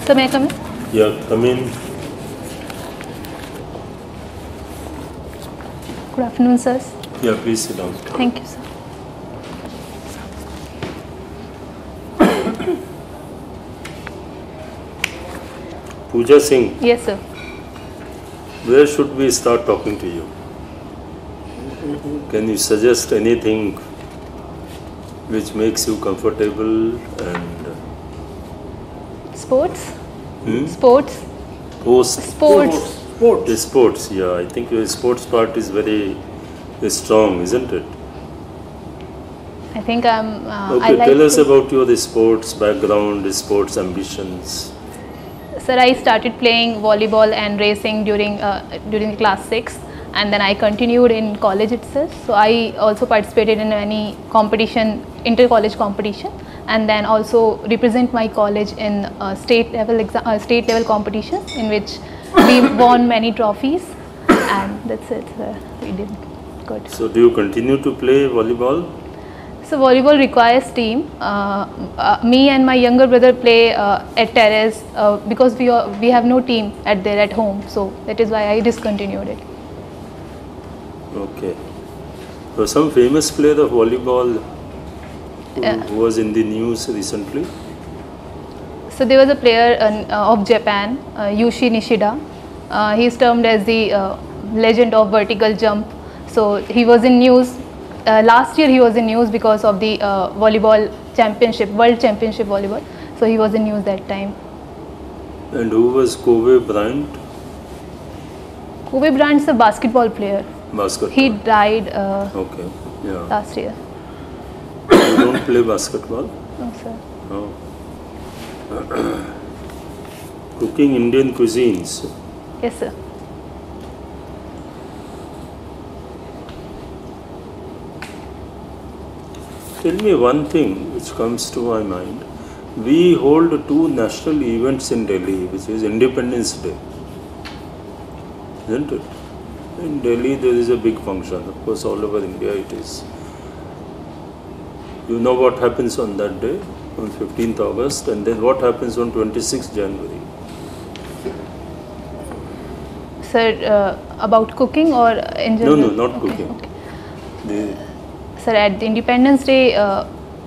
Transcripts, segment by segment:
Sir, may I come in? Yeah, come in. Good afternoon, sirs. Yeah, please sit down. Thank you, sir. Pooja Singh, Yes, sir. where should we start talking to you? Can you suggest anything which makes you comfortable and Sports? hmm? Sports? post Sports. sports? Yeah, I think your sports part is very strong, isn't it? I think I'm. Okay, I like tell us to- about your sports background, sports ambitions. Sir, I started playing volleyball and racing during class 6, and then I continued in college itself. So I also participated in any competition, inter-college competition, and then also represent my college in state level competitions in which we won many trophies, and that's it. Sir. We did good. So, do you continue to play volleyball? So volleyball requires team. Me and my younger brother play at terrace because we have no team at home. So that is why I discontinued it. Okay. So, some famous player of volleyball who was in the news recently? So there was a player of Japan, Yushi Nishida. He is termed as the legend of vertical jump. So he was in news. Last year he was in news because of the volleyball championship, world championship volleyball. So he was in news that time. And who was Kobe Bryant? Kobe Bryant is a basketball player. Basketball. He died Okay. Yeah. last year. You don't play basketball? No, sir. No. Cooking Indian cuisines. Yes, sir. Tell me one thing which comes to my mind. We hold 2 national events in Delhi, which is Independence Day. Isn't it? In Delhi there is a big function. Of course, all over India it is. You know what happens on that day, on 15th August, and then what happens on 26th January. Sir, about cooking or in No, general? no, not Okay, cooking. okay. The, Sir, at the Independence Day,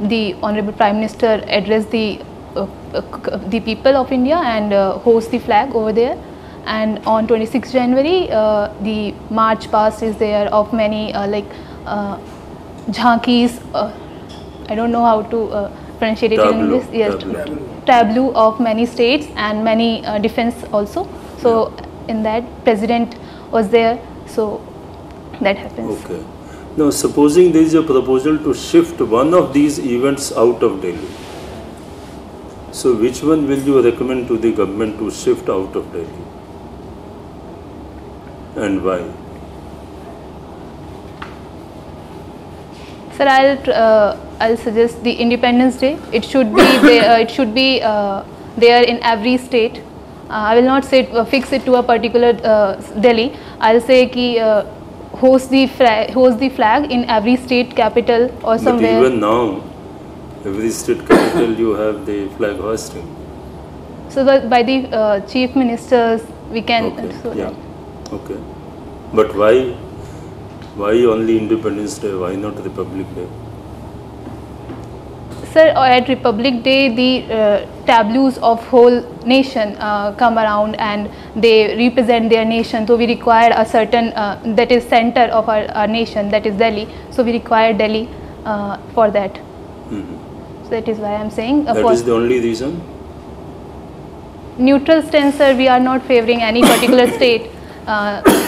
the Honorable Prime Minister addressed the people of India and host the flag over there. And on 26 January, the march past is there of many jhankis. I don't know how to pronunciate it in Tableau, English. Yes, tableau. tableau of many states and many defense also. So in that, President was there. So that happens. Okay. Now, supposing there is a proposal to shift one of these events out of Delhi. So, which one will you recommend to the government to shift out of Delhi? And why? Sir, I'll suggest the Independence Day. It should be there. It should be there in every state. I will not say fix it to a particular Delhi. I'll say ki host the flag in every state capital or somewhere. But even now, every state capital you have the flag hoisting. So that by the chief ministers we can. Okay. So Yeah. Okay. But why? Why only Independence Day? Why not Republic Day? Sir, at Republic Day, the tableaus of whole nation come around and they represent their nation. So we require a certain that is center of our nation, that is Delhi. So we require Delhi for that. So that is why I am saying. That is the only reason? Neutral stance, sir. We are not favoring any particular state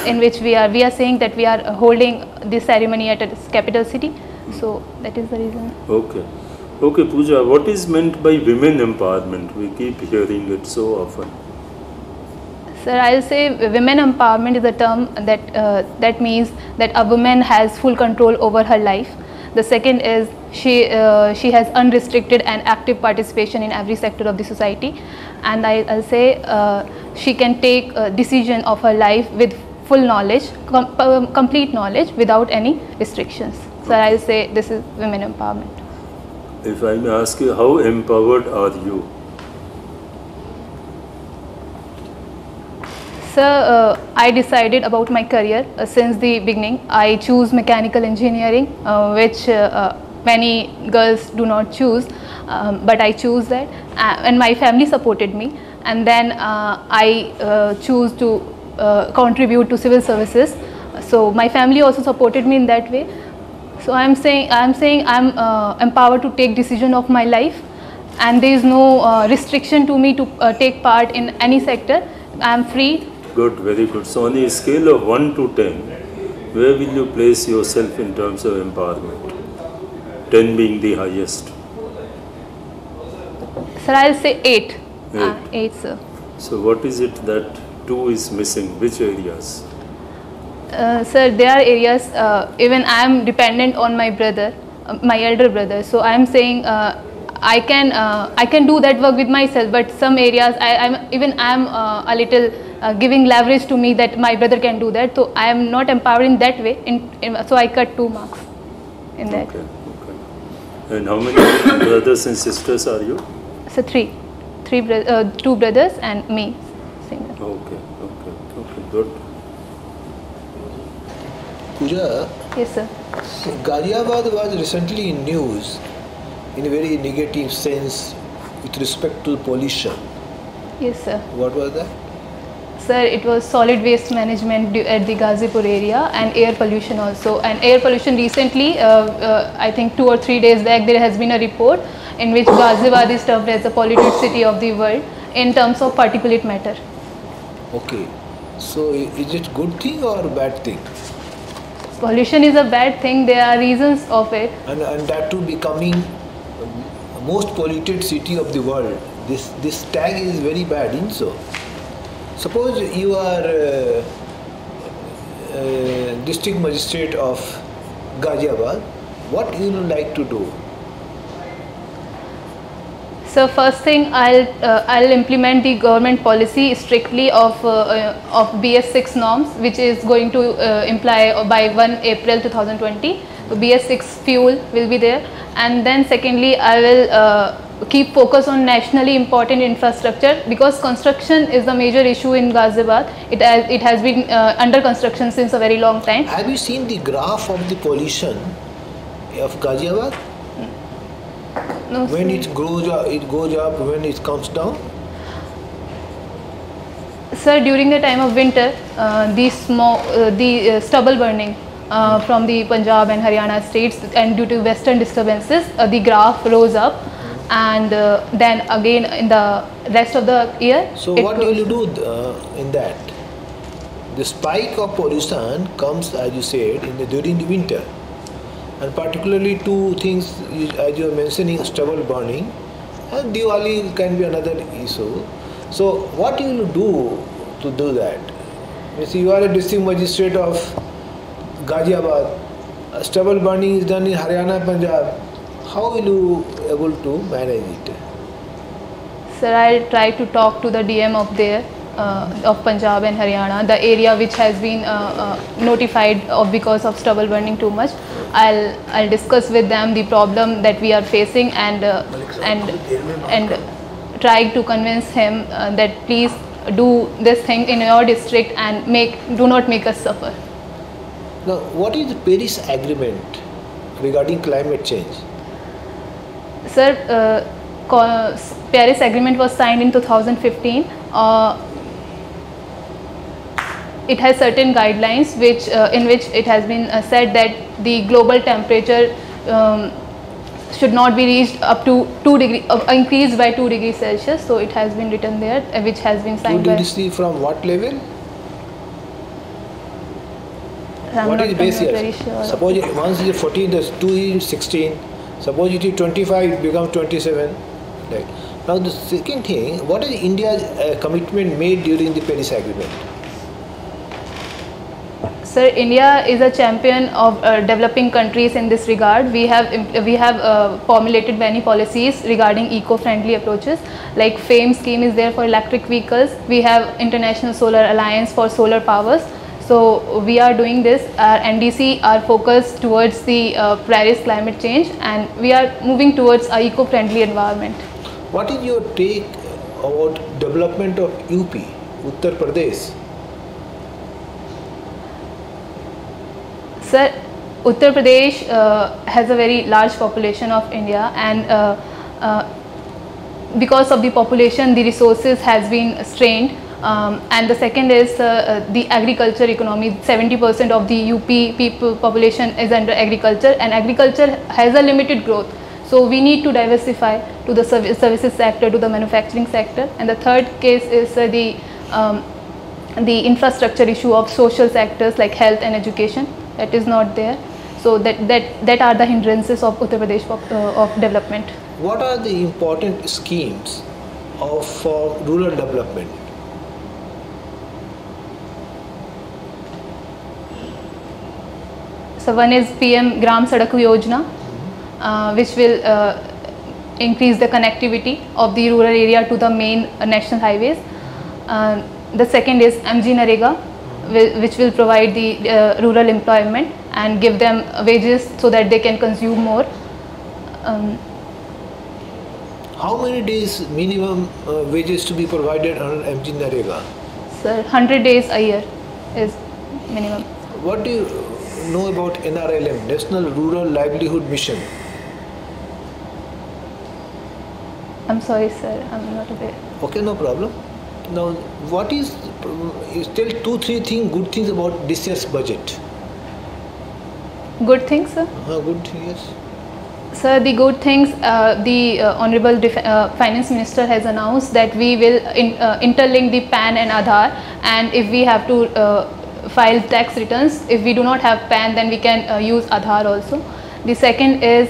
in which we are. We are saying that we are holding this ceremony at a capital city. So that is the reason. Okay. Okay, Pooja, what is meant by women empowerment? We keep hearing it so often. Sir, I'll say women empowerment is a term that means that a woman has full control over her life. The second is she has unrestricted and active participation in every sector of the society, and I'll say she can take a decision of her life with full knowledge, complete knowledge without any restrictions. So I'll say this is women empowerment. If I may ask you, how empowered are you? Sir, I decided about my career since the beginning. I choose mechanical engineering, which many girls do not choose, but I choose that, and my family supported me. And then I choose to contribute to civil services. So my family also supported me in that way. So I'm saying I'm empowered to take decision of my life, and there is no restriction to me to take part in any sector. I'm free. Good, very good. So on a scale of 1 to 10, where will you place yourself in terms of empowerment? 10 being the highest. Sir, I'll say 8. 8. 8, sir. So what is it that 2 is missing? Which areas? Sir, there are areas, even I am dependent on my brother, my elder brother. So I am saying I can do that work with myself, but some areas I am a little giving leverage to me that my brother can do that. So I am not empowered in that way. So I cut 2 marks in that. Okay, okay. And how many brothers and sisters are you? So 3, 2 brothers and me. Single. Okay, okay, okay, good. Pooja, Yes, sir. Ghaziabad was recently in news in a very negative sense with respect to pollution. Yes, sir. What was that? Sir, it was solid waste management at the Ghazipur area, and air pollution also. And air pollution recently, I think 2 or 3 days back, there has been a report in which Ghaziabad is termed as the polluted city of the world in terms of particulate matter. Okay. So is it good thing or bad thing? Pollution is a bad thing. There are reasons of it. And that too becoming most polluted city of the world. This tag is very bad, isn't so? Suppose you are district magistrate of Ghaziabad, what you would like to do? So first thing, I'll implement the government policy strictly of BS6 norms, which is going to imply by 1 April 2020. So BS6 fuel will be there, and then secondly, I will keep focus on nationally important infrastructure, because construction is the major issue in Ghaziabad. It has been under construction since a very long time. Have you seen the graph of the pollution of Ghaziabad? No, When sir. it goes up, when it comes down? Sir, during the time of winter, the stubble burning from the Punjab and Haryana states, and due to western disturbances, the graph rose up, and then again in the rest of the year. So what will you do in that? The spike of pollution comes, as you said, during the winter. And particularly 2 things, as you are mentioning, stubble burning, and Diwali can be another issue. So what you will do to do that? You are a district magistrate of Ghaziabad, stubble burning is done in Haryana, Punjab. How will you able to manage it? Sir, I'll try to talk to the DM of there, of Punjab and Haryana, the area which has been notified of because of stubble burning too much. I'll discuss with them the problem that we are facing, and try to convince him that please do this thing in your district and do not make us suffer. Now, what is the Paris Agreement regarding climate change? Sir, Paris Agreement was signed in 2015. It has certain guidelines in which it has been said that the global temperature should not be reached up to 2 degree, increased by 2 degrees Celsius. So it has been written there, which has been 2 signed by. degrees from what level? I'm What not, is I'm base not year? very sure. Suppose once it is 14, there's 2 is 16. Suppose it is 25, it becomes 27. Right. Now the second thing, what is India's commitment made during the Paris Agreement? Sir, India is a champion of developing countries in this regard. We have formulated many policies regarding eco-friendly approaches. Like FAME scheme is there for electric vehicles. We have International Solar Alliance for solar powers. So we are doing this. Our NDC are focused towards the Paris climate change, and we are moving towards a eco-friendly environment. What is your take about development of UP, Uttar Pradesh? Sir, Uttar Pradesh has a very large population of India, and because of the population, the resources has been strained. And the second is the agriculture economy. 70% of the UP people population is under agriculture, and agriculture has a limited growth. So we need to diversify to the services sector, to the manufacturing sector. And the third case is the infrastructure issue of social sectors like health and education. That is not there. So that are the hindrances of Uttar Pradesh of development. What are the important schemes of rural development? So one is PM Gram Sadak Yojana, which will increase the connectivity of the rural area to the main national highways. The second is MG Narega, which will provide the rural employment and give them wages so that they can consume more. How many days minimum wages to be provided under MG Narega? Sir, 100 days a year is minimum. What do you know about NRLM, National Rural Livelihood Mission? I'm sorry, sir, I'm not aware. Okay, no problem. Now, what is tell 2-3 good things about this year's budget? Good things, sir? Good, yes. Sir, the good things, the Honorable Finance Minister has announced that we will interlink the PAN and Aadhaar, and if we have to file tax returns, if we do not have PAN, then we can use Aadhaar also. The second is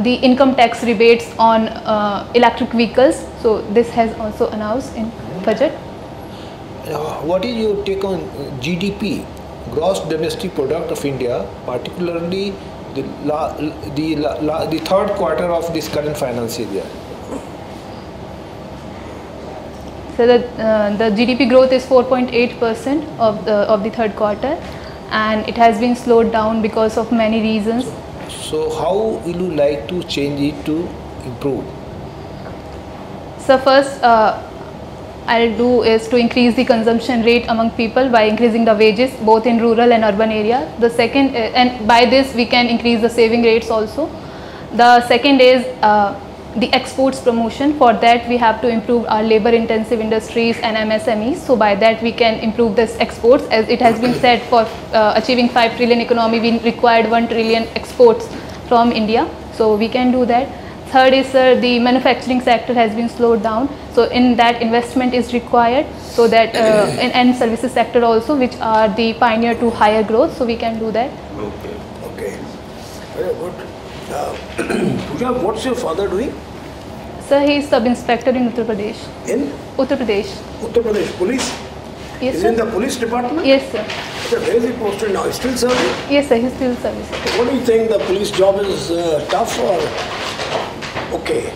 the income tax rebates on electric vehicles. So this has also announced in budget. What is your take on GDP, Gross Domestic Product of India, particularly the third quarter of this current financial year? So the GDP growth is 4.8% of the third quarter, and it has been slowed down because of many reasons. So how will you like to change it to improve? So first I'll do is to increase the consumption rate among people by increasing the wages both in rural and urban area. The second, and by this we can increase the saving rates also. The second is the exports promotion. For that we have to improve our labor intensive industries and MSMEs. So by that we can improve this exports, as it has been said for achieving 5 trillion economy we required 1 trillion exports from India. So we can do that. Third is the manufacturing sector has been slowed down. So in that investment is required, so that and services sector also, which are the pioneer to higher growth. So we can do that. Okay. Okay. Very good. Pooja, what's your father doing? Sir, he is sub-inspector in Uttar Pradesh. In? Uttar Pradesh. Uttar Pradesh Police? Yes, Is sir. in the police department? Yes, sir. So where is he posted now? He's still serving? Yes, sir. He is still service. What do you think? The police job is tough or okay?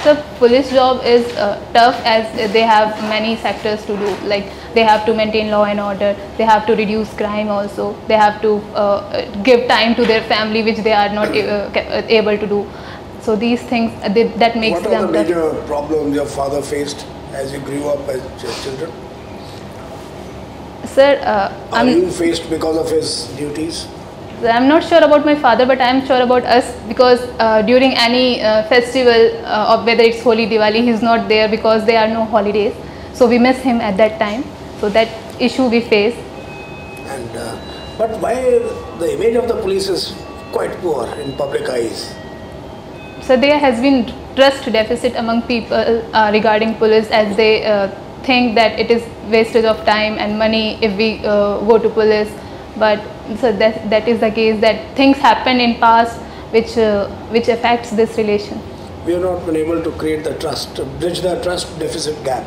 So police job is tough, as they have many sectors to do. Like they have to maintain law and order, they have to reduce crime also, they have to give time to their family, which they are not able to do. So these things that makes what them are the tough. major problems your father faced as you grew up as children? Sir, Are you faced because of his duties? I'm not sure about my father, but I'm sure about us, because during any festival of whether it's Holi, Diwali, he's not there because there are no holidays. So we miss him at that time. So that issue we face. And but why the image of the police is quite poor in public eyes? So there has been trust deficit among people regarding police, as they think that it is wastage of time and money if we go to police. But so that is the case, that things happen in past which affects this relation. We have not been able to create the trust, bridge the trust deficit gap.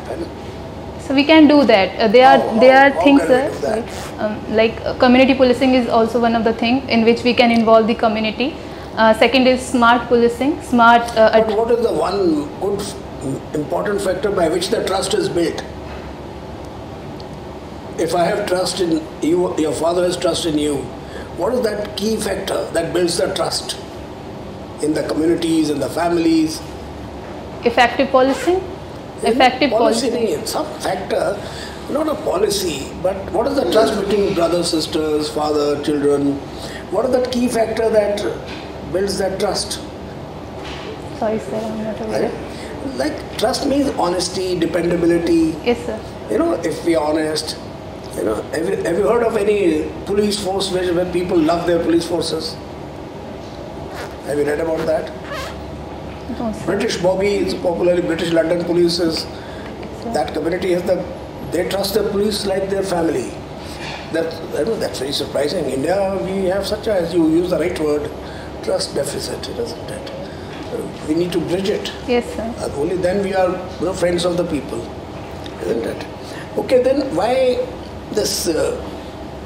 So we can do that. There are how things, can we do that? like community policing is also one of the things in which we can involve the community. Second is smart policing. But what is the one good important factor by which the trust is built? If I have trust in you, your father has trust in you, what is that key factor that builds the trust in the communities, in the families? Effective policing. Effective policing. Some factor not a policy, but what is the trust between brothers, sisters, father, children? What is that key factor that builds that trust? Sorry, sir, I'm not aware. Like trust means honesty, dependability. Yes, sir. You know, if we are honest, you know, have you heard of any police force where people love their police forces? Have you read about that? No, sir. British Bobby is popularly British London police is that community has they trust the police like their family. That's very surprising. In India we have such a, as you use the right word, trust deficit, isn't it? We need to bridge it. Yes, sir. Only then we are friends of the people, isn't it? Okay, then why this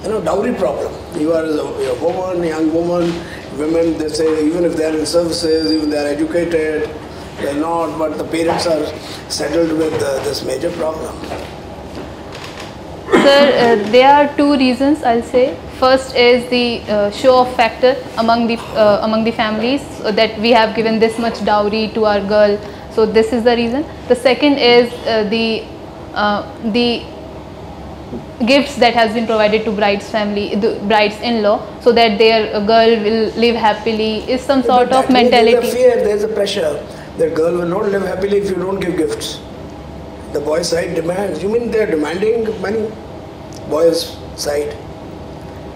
dowry problem? You are a woman, young woman, women, they say even if they are in services, even they are educated, they are not, but the parents are saddled with this major problem. Sir, there are two reasons, I'll say. First is the show-off factor among the families, that we have given this much dowry to our girl, so this is the reason. The second is the gifts that has been provided to bride's family, the bride's in-law, so that their girl will live happily, is some sort of mentality. There's a fear, there's a pressure. The girl will not live happily if you don't give gifts. The boy's side demands. You mean they're demanding money? Boy's side.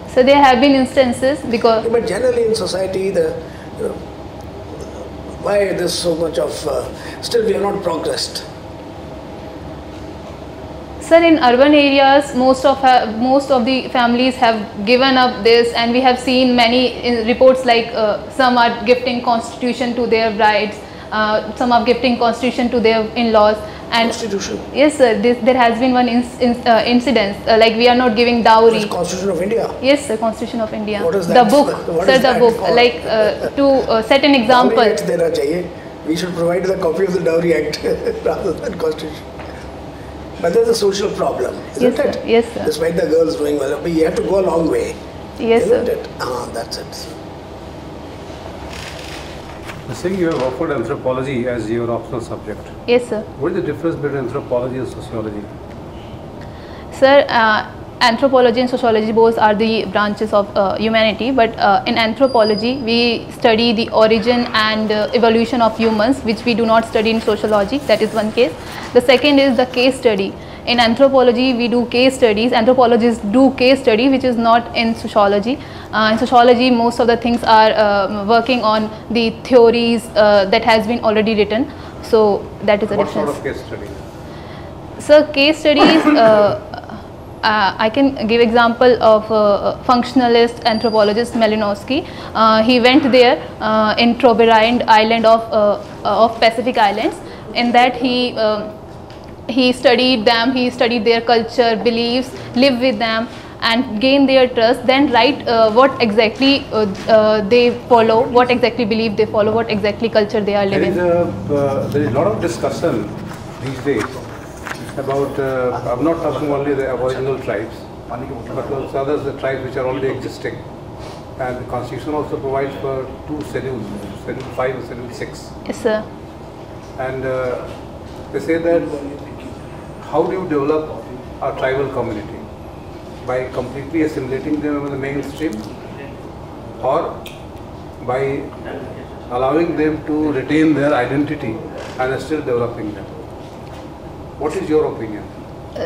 So there have been instances because. But generally in society, why there's so much of? Still, we have not progressed. Sir, in urban areas, most of the families have given up this, and we have seen many reports like some are gifting constitution to their brides, some are gifting constitution to their in-laws. And Constitution? Yes, sir. There has been one incident, like we are not giving dowry. The Constitution of India? Yes, sir, Constitution of India. What is that? The book, sir, the book. For? Like to set an example. Dowry Act dena chahiye. We should provide the copy of the Dowry Act rather than Constitution. But there's a social problem, isn't Yes, it? sir. Yes, sir. Despite the girls doing well, but you have to go a long way. Yes, isn't sir. it? That's it. I think you have offered anthropology as your optional subject. Yes, sir. What is the difference between anthropology and sociology? Sir, anthropology and sociology both are the branches of humanity, but in anthropology we study the origin and evolution of humans, which we do not study in sociology. That is one case. The second is the case study. In anthropology we do case studies, anthropologists do case study, which is not in sociology. In sociology most of the things are working on the theories that has been already written, so that is the difference. What sort of case study? So case studies, I can give example of functionalist anthropologist Malinowski. He went there in Trobriand island of Pacific Islands. In that he studied them, he studied their culture, beliefs, lived with them and gained their trust, then write what exactly they follow, what exactly belief they follow, what exactly culture they are living. There is a lot of discussion these days about, I'm not talking only the aboriginal tribes, but also others, the tribes which are already existing. And the constitution also provides for two schedules, Schedule 5 and Schedule 6. Yes, sir. And they say that how do you develop a tribal community? By completely assimilating them in the mainstream, or by allowing them to retain their identity and still developing them? What is your opinion?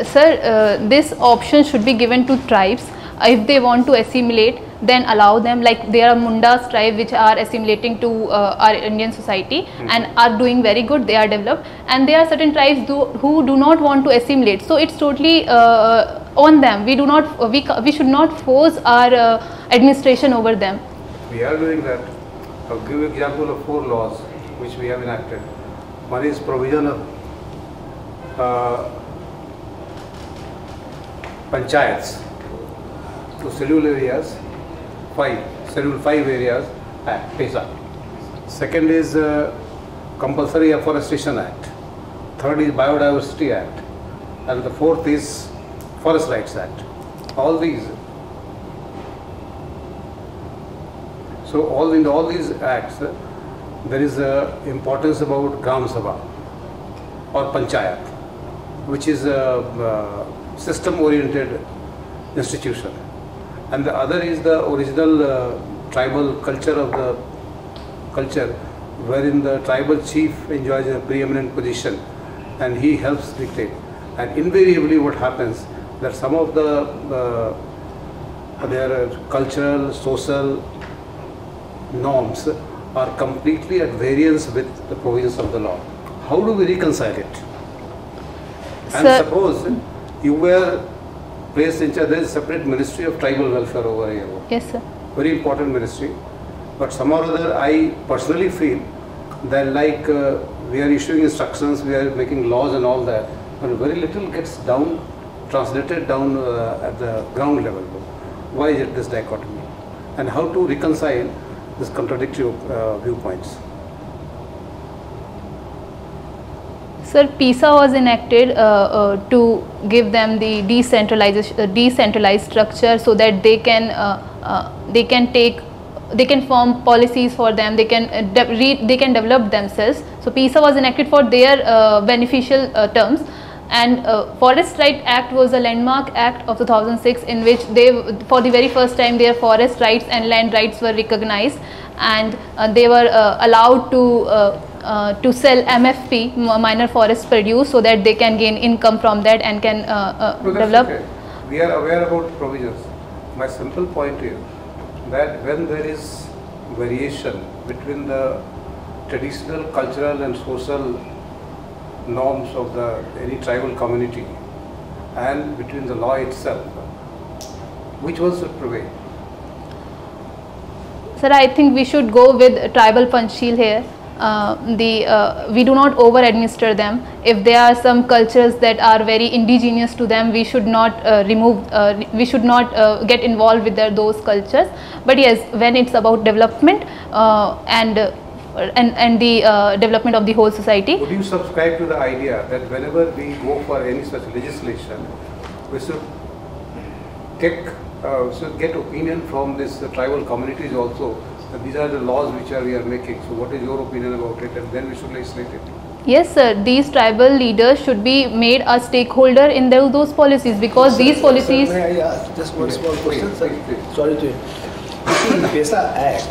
Sir, this option should be given to tribes. If they want to assimilate, then allow them. Like there are Mundas tribe which are assimilating to our Indian society and are doing very good, they are developed, and there are certain tribes who do not want to assimilate, so it's totally on them. We should not force our administration over them. We are doing that. I'll give you an example of 4 laws which we have enacted. One is provision of panchayats to scheduled areas, scheduled 5 areas Act, PESA. Second is Compulsory Afforestation Act. Third is Biodiversity Act. And the fourth is Forest Rights Act. All these. So in all these acts, there is importance about Gram Sabha or Panchayat, which is system-oriented institution, and the other is the original tribal culture of the culture, wherein the tribal chief enjoys a preeminent position and he helps dictate. And invariably what happens that some of the their cultural, social norms are completely at variance with the provisions of the law. How do we reconcile it? And Sir, suppose you were placed in charge, there is a separate ministry of tribal welfare over here. yes, sir. Very important ministry. But somehow or other, I personally feel that like we are issuing instructions, we are making laws and all that, but very little gets down, translated down at the ground level. Why is it this dichotomy? And how to reconcile this contradictory viewpoints? Sir, PISA was enacted to give them the decentralized structure so that they can form policies for them. They can develop themselves. So PISA was enacted for their beneficial terms, and Forest Right Act was a landmark act of 2006 in which for the very first time their forest rights and land rights were recognized, and they were allowed to sell MFP, minor forest produce, so that they can gain income from that and can develop. Okay. We are aware about provisions. My simple point is that when there is variation between the traditional, cultural and social norms of any tribal community and between the law itself, which one should prevail? Sir, I think we should go with tribal Panchsheel here. We do not over administer them. If there are some cultures that are very indigenous to them, we should not we should not get involved with those cultures. But yes, when it's about development and the development of the whole society. Would you subscribe to the idea that whenever we go for any such legislation, we should get opinion from these tribal communities also? These are the laws which we are making. So what is your opinion about it? And then we should legislate it. Yes, sir. These tribal leaders should be made a stakeholder in those policies, because these policies. Sir, may I ask just one small question, sir? Sorry to. In PESA Act,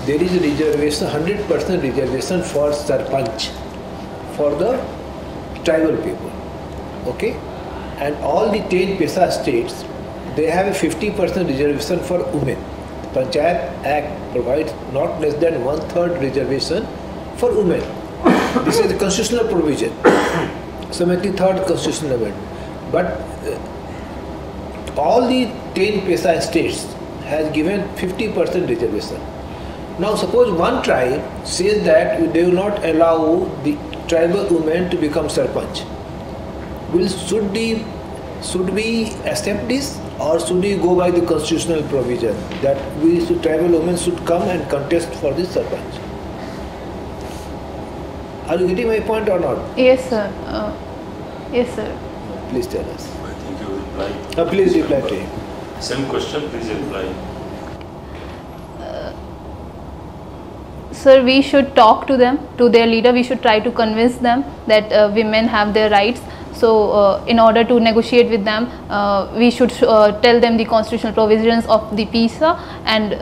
there is a reservation, 100% reservation for Sarpanch, for the tribal people. Okay, and all the 10 PESA states, they have a 50% reservation for women. Panchayat Act provides not less than 1/3 reservation for women. This is the constitutional provision, 73rd constitutional amendment. But all the 10 PESA states has given 50% reservation. Now suppose one tribe says that they will not allow the tribal women to become Sarpanch. Should we accept this, or should we go by the constitutional provision that tribal women should come and contest for this Sarpanch? Are you getting my point or not? Yes, sir. Yes, sir. Please tell us. I think you replied. Please reply to him. Same question, please reply. Sir, we should talk to them, to their leader. We should try to convince them that women have their rights. So, in order to negotiate with them, we should tell them the constitutional provisions of the PISA, and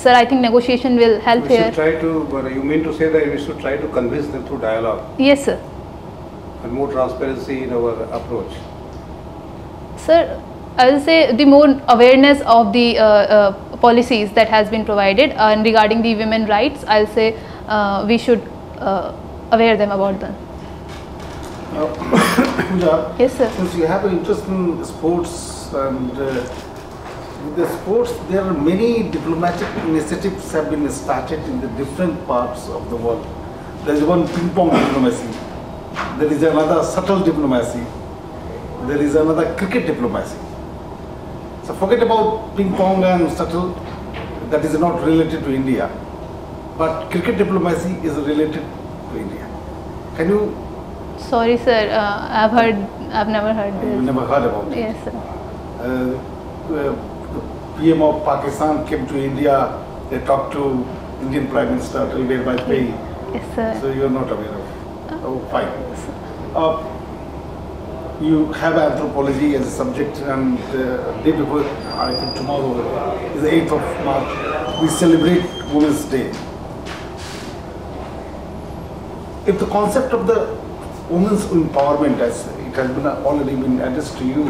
sir, I think negotiation will help here. We should try to, you mean to say that we should try to convince them through dialogue? Yes, sir. And more transparency in our approach? Sir, I will say the more awareness of the policies that has been provided, and regarding the women rights, I'll say we should aware them about them. Pooja, Yes, sir. since you have an interest in sports, and with the sports, there are many diplomatic initiatives have been started in the different parts of the world. There is one ping pong diplomacy, there is another subtle diplomacy, there is another cricket diplomacy. So forget about ping pong and subtle, that is not related to India, but cricket diplomacy is related to India. Can you? Sorry, sir. I've never heard this. You never heard about it? Yes, sir. The PM of Pakistan came to India, they talked to Indian Prime Minister Atal Vajpayee. Yes, sir. So you are not aware of. Oh, fine. you have anthropology as a subject, and day before, I think tomorrow is the 8th of March, we celebrate Women's Day. If the concept of the women's empowerment, as it has been already been addressed to you,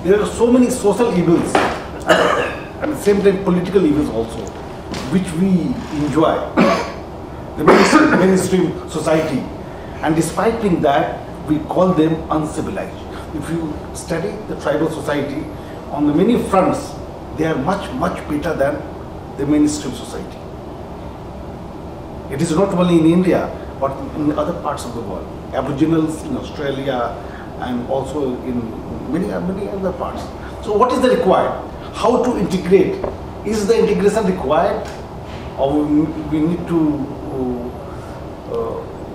there are so many social evils and at the same time political evils also, which we enjoy, the mainstream society, and despite being that, we call them uncivilized. If you study the tribal society, on the many fronts, they are much, much better than the mainstream society. It is not only in India, but in other parts of the world. Aboriginals in Australia and also in many other parts. So what is the required? How to integrate? Is the integration required? Or we need to,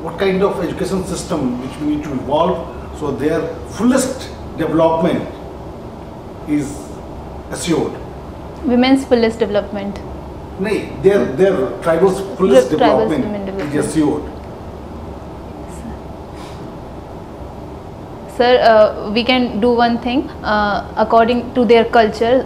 what kind of education system which we need to evolve so their fullest development is assured? Women's fullest development. No, their tribal's fullest development is assured. Sir, we can do one thing according to their culture.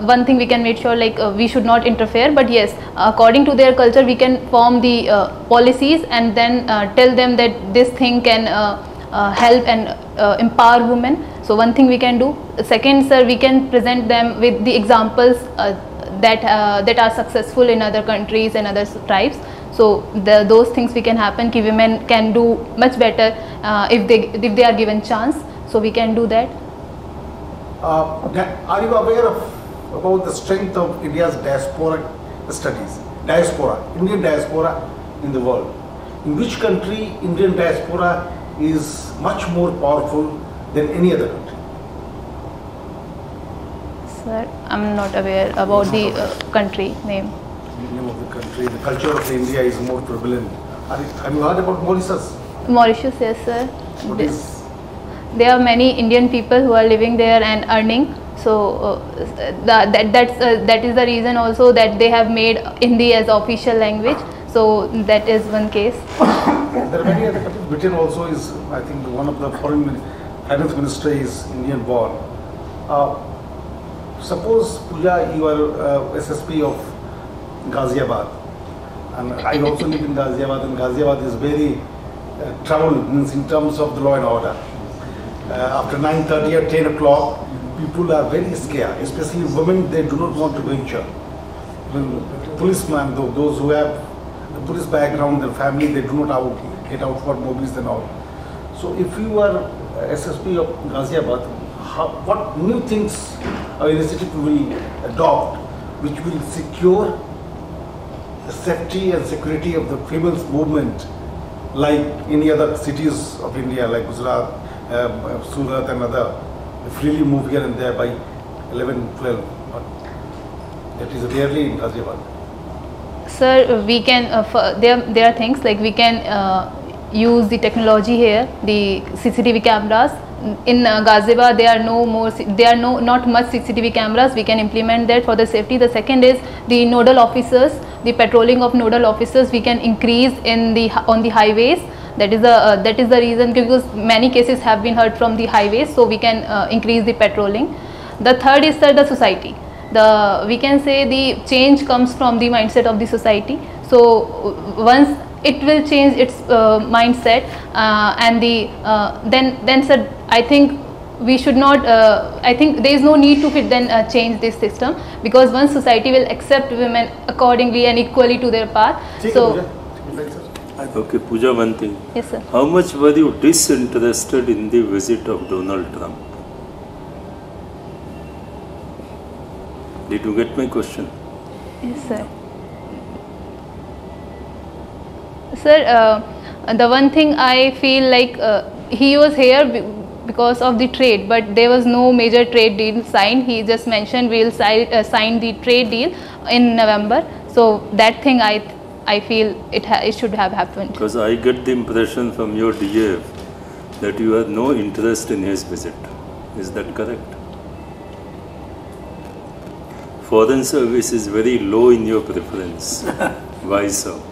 One thing we can make sure, like we should not interfere, but yes, according to their culture, we can form the policies and then tell them that this thing can help and empower women. So one thing we can do. Second, sir, we can present them with the examples that are successful in other countries and other tribes. So those things we can happen. Ki women can do much better if they are given chance. So we can do that. Are you aware about the strength of India's diaspora studies? Indian diaspora in the world. In which country Indian diaspora is much more powerful than any other country? Sir, I'm not aware about the country name. Name of the country, the culture of India is more prevalent. Have you heard about Mauritius? Mauritius, yes, sir. There are many Indian people who are living there and earning. So that is the reason also that they have made Hindi as official language. So that is one case. There are many other countries. Britain also is, I think, one of the finance minister is Indian born. Suppose, Pooja, you are SSP of Ghaziabad, and I also live in Ghaziabad, and Ghaziabad is very troubled in terms of the law and order. After 9:30 or 10 o'clock, people are very scared, especially women. They do not want to venture. Policemen, those who have the police background, their family, they do not get out for movies and all. So if you are SSP of Ghaziabad, what new things our initiative will adopt which will secure the safety and security of the females movement like any other cities of India like Gujarat, Surat and other, freely move here and there by 11, 12, but that is rarely in Ghaziabad. Sir, we can, there are things like we can use the technology here, the CCTV cameras. In Ghaziabad, there are not much CCTV cameras. We can implement that for the safety. The second is the nodal officers, the patrolling of nodal officers. We can increase on the highways. That is the reason, because many cases have been heard from the highways. So we can increase the patrolling. The third is the society. We can say the change comes from the mindset of the society. So once it will change its mindset, and then sir, I think we should not. I think there is no need to change this system, because once society will accept women accordingly and equally to their path. So. Okay, Pooja, one thing. Yes, sir. How much were you disinterested in the visit of Donald Trump? Did you get my question? Yes, sir. Sir, the one thing I feel like he was here because of the trade, but there was no major trade deal signed. He just mentioned we will sign the trade deal in November. So that thing I feel it should have happened. Because I get the impression from your DF that you had no interest in his visit. Is that correct? Foreign service is very low in your preference. Why so?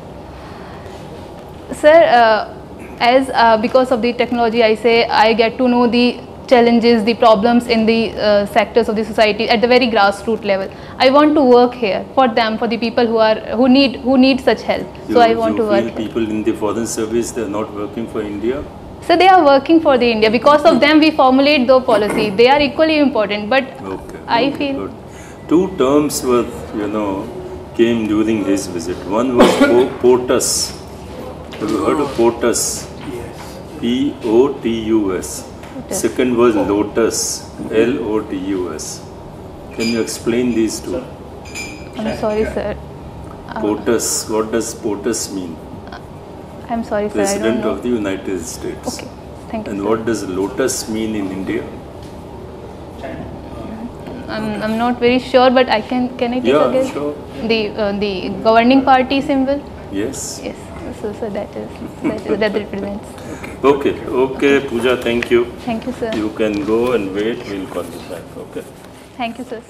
Sir, as because of the technology, I get to know the challenges, the problems in the sectors of the society at the very grassroots level. I want to work here for them, for the people who need such help. So I want to work here. People in the foreign service, they are not working for India? So they are working for the India. Because of them, we formulate the policy. They are equally important. But I feel good. Two terms were, came during his visit. One was POTUS. Have you heard of POTUS? Yes. POTUS. Second was LOTUS. LOTUS. Can you explain these two? I'm sorry, sir. POTUS. What does POTUS mean? I'm sorry, sir. President I don't know. of the United States. Okay, thank you. And sir. what does LOTUS mean in India? I'm not very sure, but I can I take a guess? Sure. The governing party symbol. Yes. Yes. So that represents. Okay, Pooja. Thank you. Thank you, sir. You can go and wait. We'll call you back. Okay. Thank you, sir.